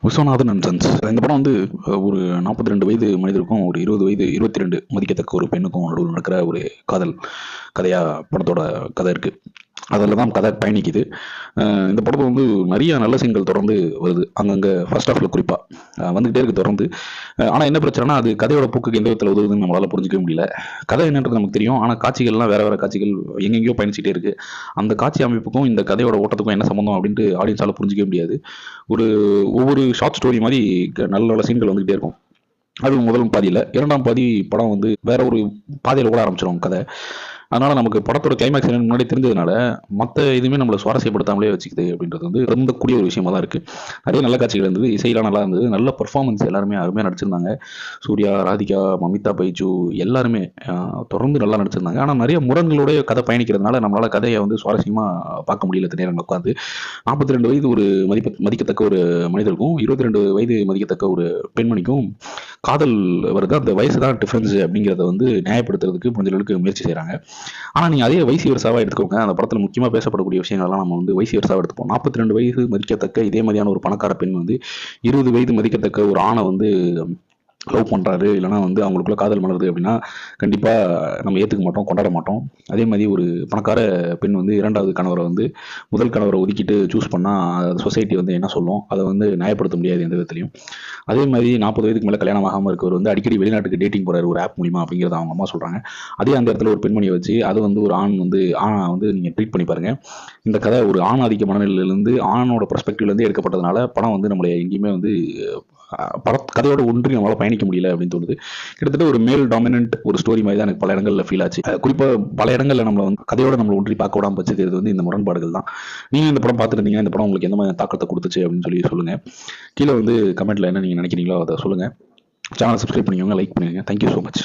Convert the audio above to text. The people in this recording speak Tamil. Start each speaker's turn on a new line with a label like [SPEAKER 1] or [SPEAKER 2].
[SPEAKER 1] Viswanathan and sons. இந்த படம் வந்து ஒரு 42 வயது மனிதருக்கும் ஒரு 20 வயது 22 மதிக்கத்தக்க ஒரு பெண்ணுக்கும் நடுவில் நடக்கிற ஒரு காதல் கதையாக படத்தோட கதை இருக்குது. அதில் தான் கதை பயணிக்குது. இந்த படத்தில் வந்து நிறைய நல்ல சீன்கள் தொடர்ந்து வருது அங்கங்கே ஃபர்ஸ்ட் ஹாஃபில் குறிப்பாக வந்துகிட்டே இருக்குது தொடர்ந்து. ஆனால் என்ன பிரச்சனைனா அது கதையோட போக்குக்கு எந்த விதத்தில் உதவுதுன்னு நம்மளால் புரிஞ்சிக்க முடியல. கதை என்னன்றது நமக்கு தெரியும், ஆனால் காட்சிகள்லாம் வேறு வேறு காட்சிகள் எங்கெங்கேயோ பயணிச்சுட்டே இருக்குது. அந்த காட்சி அமைப்புக்கும் இந்த கதையோட ஓட்டத்துக்கும் என்ன சம்மந்தம் அப்படின்ட்டு ஆடியன்ஸால் புரிஞ்சிக்க முடியாது. ஒவ்வொரு ஷார்ட் ஸ்டோரி மாதிரி நல்ல நல்ல சீன்கள் வந்துகிட்டே இருக்கும். அது முதல் பாதியில். இரண்டாம் பாதி படம் வந்து வேற ஒரு பாதையில் ஓட ஆரம்பிச்சிடும் கதை. அதனால நமக்கு படத்தோட கிளைமேக்ஸ் என்னன்னு முன்னாடி தெரிஞ்சதுனால மற்ற எதுவுமே நம்மளை சுவாரஸ்யப்படுத்தாமலே வச்சுக்குது அப்படின்றது வந்து இருந்தக்கூடிய ஒரு விஷயமா தான் இருக்கு. நிறைய நல்ல காட்சிகள் இருந்தது, இசையெல்லாம் நல்லா இருந்தது, நல்ல பெர்ஃபார்மன்ஸ் எல்லாருமே அருமையாக நடிச்சிருந்தாங்க. சூர்யா, ராதிகா, மமிதா பைஜு எல்லாருமே தொடர்ந்து நல்லா நடிச்சிருந்தாங்க. ஆனால் நிறைய முரண்களுடைய கதை பயணிக்கிறதுனால நம்மளால கதையை வந்து சுவாரஸ்யமாக பார்க்க முடியல. நேரம் உட்காந்து 42 வயது ஒரு மதிக்கத்தக்க ஒரு மனிதருக்கும் 22 வயது மதிக்கத்தக்க ஒரு பெண்மணிக்கும் காதல் வருது. அந்த வயசு தான் டிஃபரன்ஸ் அப்படிங்கிறத வந்து நியாயப்படுத்துறதுக்கு முடிஞ்ச அளவுக்கு முயற்சி செய்கிறாங்க. ஆனால் நீங்கள் அதே வயசு வருஷாவாக எடுத்துக்கோங்க. அந்த படத்தில் முக்கியமாக பேசப்படக்கூடிய விஷயங்கள்லாம் நம்ம வந்து வயசு வருஷாவாக எடுத்துப்போம். 42 வயது மதிக்கத்தக்க இதே மாதிரியான ஒரு பணக்கார பெண் வந்து 20 வயது மதிக்கத்தக்க ஒரு ஆணை வந்து லவ் பண்ணுறாரு, இல்லைனா வந்து அவங்களுக்குள்ள காதல் மலருது அப்படின்னா கண்டிப்பாக நம்ம ஏற்றுக்க மாட்டோம், கொண்டாட மாட்டோம். அதே மாதிரி ஒரு பணக்கார பெண் வந்து இரண்டாவது கணவரை வந்து முதல் கணவரை ஒதுக்கிட்டு சூஸ் பண்ணால் சொசைட்டி வந்து என்ன சொல்லும், அதை வந்து நியாயப்படுத்த முடியாது எந்த விதத்துலையும். அதே மாதிரி 40 வயதுக்கு மேலே கல்யாணம் ஆகாமல் இருக்கவர் வந்து அடிக்கடி வெளிநாட்டுக்கு டேட்டிங் போகிறாரு ஒரு ஆப் மூலிமா அப்படிங்கிறத அவங்க அம்மா சொல்கிறாங்க. அதே அந்த இடத்துல ஒரு பெண்மணியை வச்சு அது வந்து ஒரு ஆண் வந்து நீங்கள் ட்ரீட் பண்ணி பாருங்கள். இந்த கதை ஒரு ஆண் ஆதிக்க மனநிலையிலேருந்து ஆணோட பெர்ஸ்பெக்டிவ்லேருந்து எடுக்கப்பட்டதுனால படம் வந்து நம்மளை எங்கேயுமே வந்து கதையோட ஒன்றி நம்மளால் பயணிக்க முடியல அப்படின்னு தோணுது. கிட்டத்தட்ட ஒரு மேல் டாமினன்ட் ஒரு ஸ்டோரி மாதிரி தான் எனக்கு பல இடங்களில் ஃபீல் ஆச்சு. குறிப்பாக பல இடங்களில் நம்மளை வந்து கதையோட நம்மளை ஒன்றி பார்க்க விடாமல் வச்சுக்கிறது வந்து இந்த முரண்பாடுகள் தான். நீங்கள் இந்த படம் பார்த்துருந்தீங்கன்னா இந்த படம் உங்களுக்கு எந்த மாதிரி தாக்கத்தை கொடுத்துச்சு அப்படின்னு சொல்லி சொல்லுங்கள். கீழே வந்து கமெண்ட்டில் என்ன நீங்கள் நினைக்கிறீங்களோ அதை சொல்லுங்கள். சேனலை சப்ஸ்கிரைப் பண்ணிக்கோங்க, லைக் பண்ணுங்க. Thank you so much.